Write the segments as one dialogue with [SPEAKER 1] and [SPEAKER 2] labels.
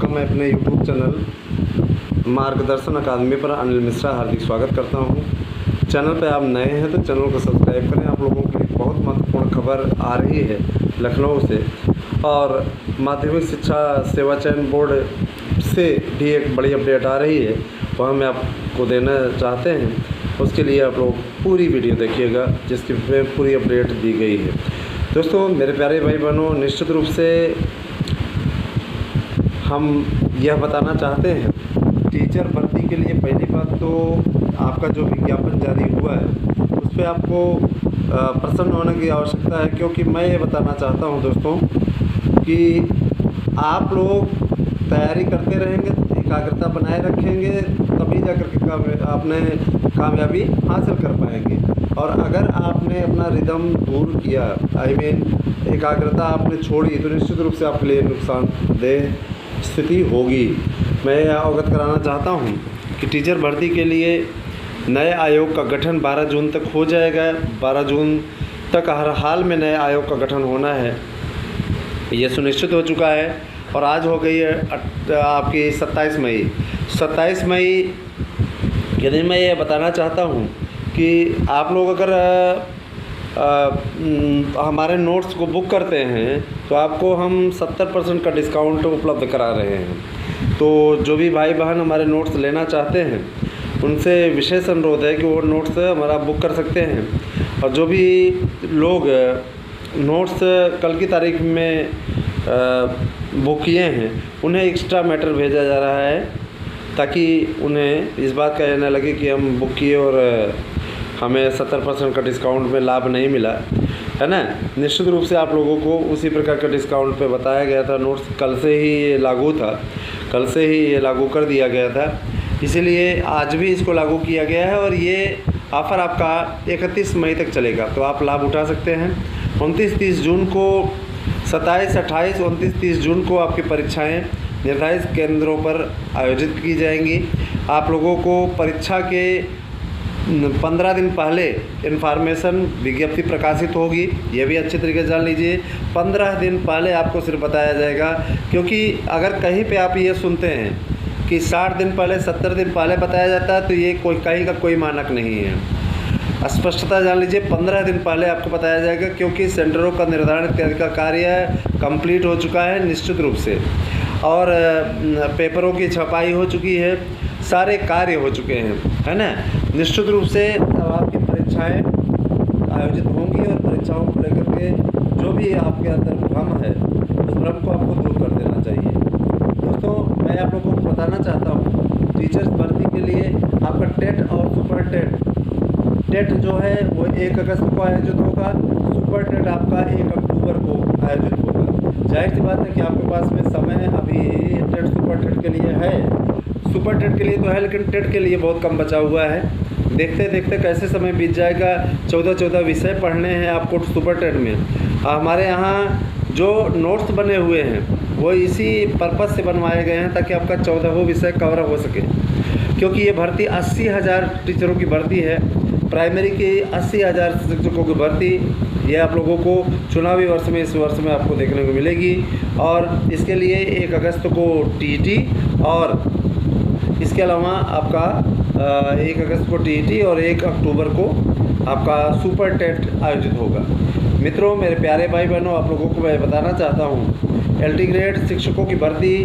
[SPEAKER 1] मैं अपने YouTube channel मार्गदर्शन अकादमी पर अनिल मिश्रा हार्दिक स्वागत करता हूं। चैनल पर आप नए हैं तो चैनल को सब्सक्राइब करें। आप लोगों के लिए बहुत महत्वपूर्ण खबर आ रही है लखनऊ से, और माध्यमिक शिक्षा सेवा चयन बोर्ड से भी एक बड़ी अपडेट आ रही है, वह हम आपको देना चाहते हैं। उसके लिए आप लोग पूरी वीडियो देखिएगा जिसकी में पूरी अपडेट दी गई है। दोस्तों, मेरे प्यारे भाई बहनों, निश्चित रूप से हम यह बताना चाहते हैं, टीचर भर्ती के लिए पहली बात तो आपका जो विज्ञापन जारी हुआ है उस पर आपको प्रसन्न होने की आवश्यकता है, क्योंकि मैं ये बताना चाहता हूं दोस्तों कि आप लोग तैयारी करते रहेंगे, एकाग्रता बनाए रखेंगे, तभी जाकर के आपने कामयाबी हासिल कर पाएंगे। और अगर आपने अपना रिदम दूर किया, एकाग्रता आपने छोड़ी, तो निश्चित रूप से आपके लिए नुकसानदेह स्थिति होगी। मैं अवगत कराना चाहता हूं कि टीचर भर्ती के लिए नए आयोग का गठन 12 जून तक हो जाएगा। 12 जून तक हर हाल में नए आयोग का गठन होना है, ये सुनिश्चित हो चुका है। और आज हो गई है आपकी 27 मई। 27 मई के दिन मैं ये बताना चाहता हूँ कि आप लोग अगर हमारे नोट्स को बुक करते हैं तो आपको हम 70% का डिस्काउंट उपलब्ध करा रहे हैं। तो जो भी भाई बहन हमारे नोट्स लेना चाहते हैं उनसे विशेष अनुरोध है कि वो नोट्स हमारा बुक कर सकते हैं। और जो भी लोग नोट्स कल की तारीख में बुक किए हैं उन्हें एक्स्ट्रा मैटर भेजा जा रहा है, ताकि उन्हें इस बात का न लगे कि हम बुक किए और हमें 70% का डिस्काउंट में लाभ नहीं मिला, है ना। निश्चित रूप से आप लोगों को उसी प्रकार का डिस्काउंट पे बताया गया था। नोट्स कल से ही ये लागू था, कल से ही ये लागू कर दिया गया था, इसीलिए आज भी इसको लागू किया गया है। और ये ऑफ़र आपका 31 मई तक चलेगा, तो आप लाभ उठा सकते हैं। 29-30 जून को 27, 28, 29, 30 जून को आपकी परीक्षाएं निर्धारित केंद्रों पर आयोजित की जाएंगी। आप लोगों को परीक्षा के 15 दिन पहले इन्फॉर्मेशन विज्ञप्ति प्रकाशित होगी, ये भी अच्छे तरीके से जान लीजिए। 15 दिन पहले आपको सिर्फ बताया जाएगा, क्योंकि अगर कहीं पे आप ये सुनते हैं कि 60 दिन पहले, 70 दिन पहले बताया जाता है, तो ये कहीं का कोई मानक नहीं है। स्पष्टता जान लीजिए, 15 दिन पहले आपको बताया जाएगा, क्योंकि सेंटरों का निर्धारण का कार्य कंप्लीट हो चुका है निश्चित रूप से, और पेपरों की छपाई हो चुकी है, सारे कार्य हो चुके हैं, है ना। निश्चित रूप से अब आपकी परीक्षाएं आयोजित होंगी, और परीक्षाओं को लेकर के जो भी आपके अंदर भ्रम है उस भ्रम को आपको दूर कर देना चाहिए। दोस्तों, मैं आप लोगों को बताना चाहता हूँ, टीचर्स भर्ती के लिए आपका टेट और सुपर टेट जो है वो 1 अगस्त को आयोजित होगा। सुपर टेट आपका 1 अक्टूबर को आयोजित होगा। जाहिर सी बात है कि आपके पास में समय अभी टेट सुपर टेट के लिए है, सुपर टेट के लिए तो है, लेकिन टेट के लिए बहुत कम बचा हुआ है। देखते देखते कैसे समय बीत जाएगा। 14 विषय पढ़ने हैं आपको सुपर टेट में। हमारे यहाँ जो नोट्स बने हुए हैं वो इसी पर्पज़ से बनवाए गए हैं, ताकि आपका 14 विषय कवर हो सके, क्योंकि ये भर्ती 80,000 टीचरों की भर्ती है। प्राइमरी की 80,000 शिक्षकों की भर्ती ये आप लोगों को चुनावी वर्ष में, इस वर्ष में आपको देखने को मिलेगी। और इसके लिए 1 अगस्त को टीईटी, और इसके अलावा आपका 1 अगस्त को टीईटी और 1 अक्टूबर को आपका सुपर टेट आयोजित होगा। मित्रों, मेरे प्यारे भाई बहनों, आप लोगों को मैं बताना चाहता हूँ, एलटी ग्रेड शिक्षकों की भर्ती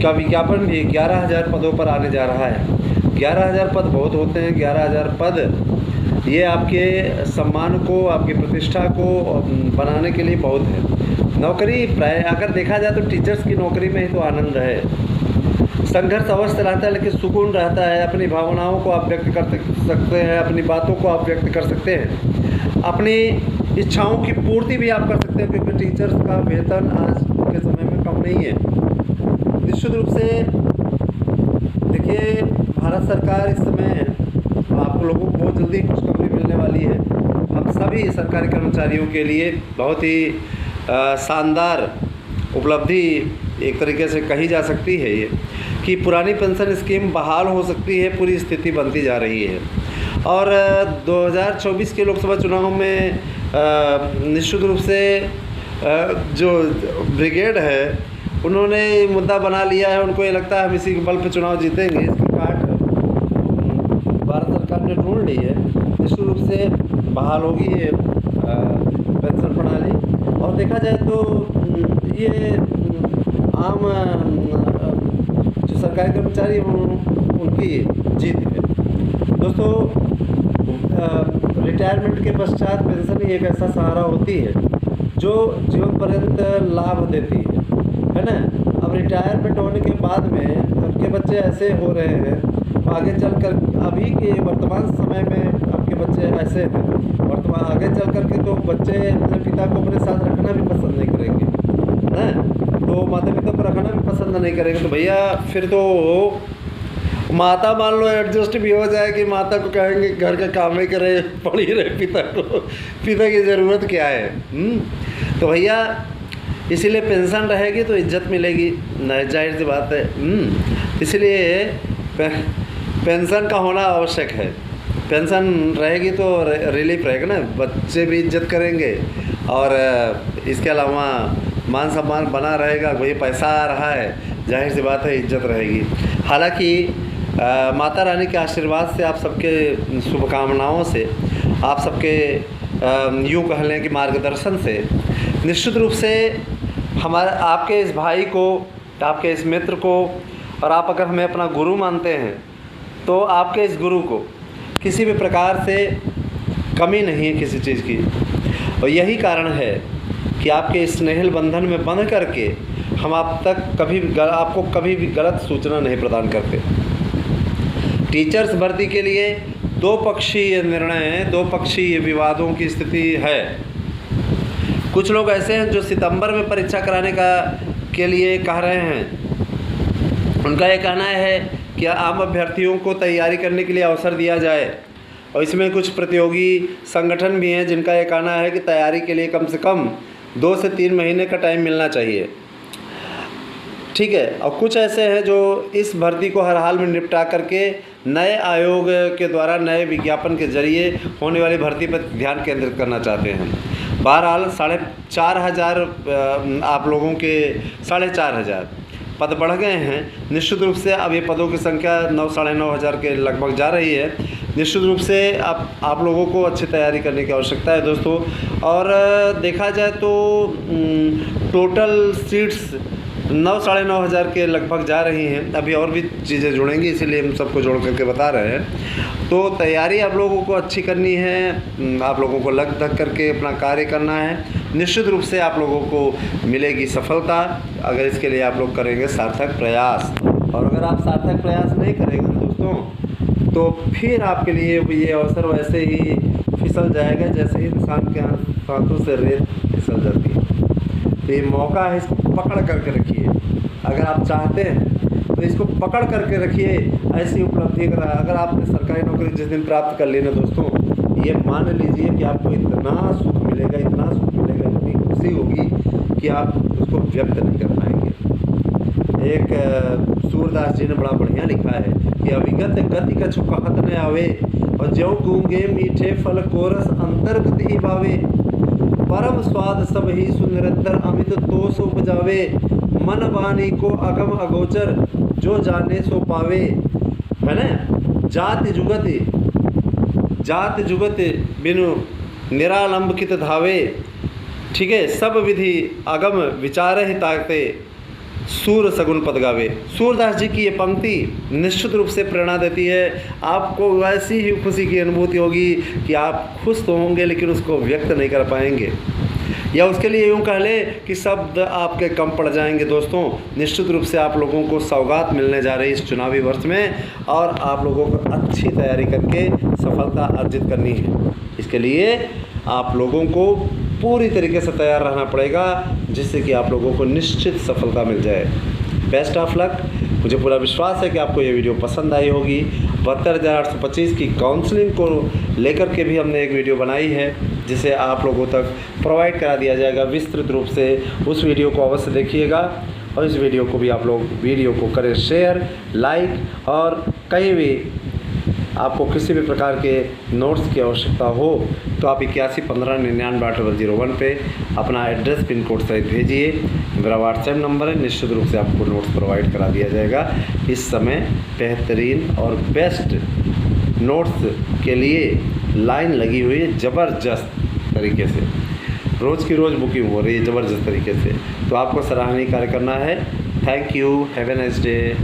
[SPEAKER 1] का विज्ञापन भी 11,000 पदों पर आने जा रहा है। 11,000 पद बहुत होते हैं। 11,000 पद ये आपके सम्मान को, आपकी प्रतिष्ठा को बनाने के लिए बहुत है। नौकरी प्राय अगर देखा जाए तो टीचर्स की नौकरी में ही तो आनंद है। संघर्ष अवश्य रहता है, लेकिन सुकून रहता है। अपनी भावनाओं को आप व्यक्त कर सकते हैं, अपनी बातों को आप व्यक्त कर सकते हैं, अपनी इच्छाओं की पूर्ति भी आप कर सकते हैं, क्योंकि टीचर्स का वेतन आज के समय में कम नहीं है। निश्चित रूप से देखिए, भारत सरकार इस समय आप लोगों को बहुत जल्दी खुशखबरी मिलने वाली है। हम सभी सरकारी कर्मचारियों के लिए बहुत ही शानदार उपलब्धि एक तरीके से कही जा सकती है ये, कि पुरानी पेंशन स्कीम बहाल हो सकती है, पूरी स्थिति बनती जा रही है। और 2024 के लोकसभा चुनाव में निश्चित रूप से जो ब्रिगेड है उन्होंने मुद्दा बना लिया है, उनको ये लगता है हम इसी के बल पे चुनाव जीतेंगे। इसकी काट भारत सरकार ने ढूंढ ली है, निश्चित रूप से बहाल होगी ये पेंशन प्रणाली। और देखा जाए तो ये आम जो सरकारी कर्मचारी उनकी जीत है दोस्तों। रिटायरमेंट के पश्चात पेंशन ही एक ऐसा सहारा होती है जो जीवन पर्यंत लाभ देती है ना। अब रिटायरमेंट होने के बाद में आपके बच्चे ऐसे हो रहे हैं, आगे चलकर अभी के वर्तमान समय में आपके बच्चे ऐसे हैं, वर्तमान आगे चल कर के तो बच्चे अपने पिता को अपने साथ रखना भी पसंद नहीं करेंगे ना, तो माता पिता को रखना भी पसंद नहीं करेंगे। तो भैया फिर तो माता मान लो एडजस्ट भी हो जाए कि माता को कहेंगे घर का काम ही करे, पड़ी रहे पिता को, पिता की ज़रूरत क्या है। तो भैया इसीलिए पेंशन रहेगी तो इज्जत मिलेगी, जाहिर सी बात है। इसलिए पेंशन का होना आवश्यक है। पेंशन रहेगी तो रिलीफ रहेगा ना, बच्चे भी इज्जत करेंगे और इसके अलावा मान सम्मान बना रहेगा। कोई पैसा आ रहा है, जाहिर सी बात है इज्जत रहेगी। हालांकि माता रानी के आशीर्वाद से, आप सबके शुभकामनाओं से, आप सबके यूँ कह लें कि मार्गदर्शन से निश्चित रूप से हमारे आपके इस भाई को, आपके इस मित्र को, और आप अगर हमें अपना गुरु मानते हैं तो आपके इस गुरु को किसी भी प्रकार से कमी नहीं है किसी चीज़ की। और यही कारण है कि आपके इस स्नेहिल बंधन में बंध करके हम आप तक आपको कभी भी गलत सूचना नहीं प्रदान करते। टीचर्स भर्ती के लिए दो पक्षीय निर्णय, दो पक्षीय विवादों की स्थिति है। कुछ लोग ऐसे हैं जो सितंबर में परीक्षा कराने के लिए कह रहे हैं। उनका ये कहना है कि आम अभ्यर्थियों को तैयारी करने के लिए अवसर दिया जाए, और इसमें कुछ प्रतियोगी संगठन भी हैं जिनका ये कहना है कि तैयारी के लिए कम से कम 2 से 3 महीने का टाइम मिलना चाहिए। ठीक है। और कुछ ऐसे हैं जो इस भर्ती को हर हाल में निपटा करके नए आयोग के द्वारा नए विज्ञापन के जरिए होने वाली भर्ती पर ध्यान केंद्रित करना चाहते हैं। बहरहाल 4,500 आप लोगों के 4,500 पद बढ़ गए हैं। निश्चित रूप से अब ये पदों की संख्या 9,500 के लगभग जा रही है। निश्चित रूप से आप लोगों को अच्छी तैयारी करने की आवश्यकता है दोस्तों। और देखा जाए तो टोटल सीट्स 9,500 के लगभग जा रही हैं। अभी और भी चीज़ें जुड़ेंगी, इसीलिए हम सबको जोड़ करके बता रहे हैं। तो तैयारी आप लोगों को अच्छी करनी है, आप लोगों को लग धक करके अपना कार्य करना है। निश्चित रूप से आप लोगों को मिलेगी सफलता, अगर इसके लिए आप लोग करेंगे सार्थक प्रयास। और अगर आप सार्थक प्रयास नहीं करेंगे दोस्तों, तो फिर आपके लिए ये अवसर वैसे ही फिसल जाएगा जैसे ही इंसान के हाथों से रेत फिसल जाती है। तो ये मौका है, इसको पकड़ करके रखिए। अगर आप चाहते हैं तो इसको पकड़ करके रखिए। ऐसी उपलब्धि अगर आपने सरकारी नौकरी जिस दिन प्राप्त कर ली ना दोस्तों, ये मान लीजिए कि आपको इतना सुख मिलेगा, इतना सुख मिलेगा, इतनी खुशी होगी कि आप उसको व्यक्त नहीं कर पाएंगे। एक सूरदास जी ने बड़ा बढ़िया लिखा है कि अविगत गति कछु कहत न आवे, और ज्यों गूंगे मीठे फल कोरस अंतर्गत ही भावे, परम स्वाद सब ही सुनिरंतर अमित तोष उपजावे, मन वाणी को अगम अगोचर जो जाने सो पावे। है ना। जाति जुगत बिनु निरालंब कित धावे। ठीक है। सब विधि अगम विचार ही ताकते, सूर सगुन पद गावे। सूरदास जी की ये पंक्ति निश्चित रूप से प्रेरणा देती है। आपको वैसी ही खुशी की अनुभूति होगी कि आप खुश तो होंगे लेकिन उसको व्यक्त नहीं कर पाएंगे, या उसके लिए यूँ कह लें कि शब्द आपके कम पड़ जाएंगे दोस्तों। निश्चित रूप से आप लोगों को सौगात मिलने जा रही इस चुनावी वर्ष में, और आप लोगों को अच्छी तैयारी करके सफलता अर्जित करनी है। इसके लिए आप लोगों को पूरी तरीके से तैयार रहना पड़ेगा, जिससे कि आप लोगों को निश्चित सफलता मिल जाए। Best of luck. मुझे पूरा विश्वास है कि आपको ये वीडियो पसंद आई होगी। 72,825 की काउंसलिंग को लेकर के भी हमने एक वीडियो बनाई है, जिसे आप लोगों तक प्रोवाइड करा दिया जाएगा विस्तृत रूप से। उस वीडियो को अवश्य देखिएगा, और इस वीडियो को भी आप लोग वीडियो को करें शेयर, लाइक, और कहीं भी आपको किसी भी प्रकार के नोट्स की आवश्यकता हो तो आप 8115998001 पे अपना एड्रेस पिन कोड सहित भेजिए। मेरा व्हाट्सएप नंबर है, निश्चित रूप से आपको नोट्स प्रोवाइड करा दिया जाएगा। इस समय बेहतरीन और बेस्ट नोट्स के लिए लाइन लगी हुई है ज़बरदस्त तरीके से, रोज़ की रोज़ बुकिंग हो रही है ज़बरदस्त तरीके से। तो आपको सराहनीय कार्य करना है। Thank you, have a nice day.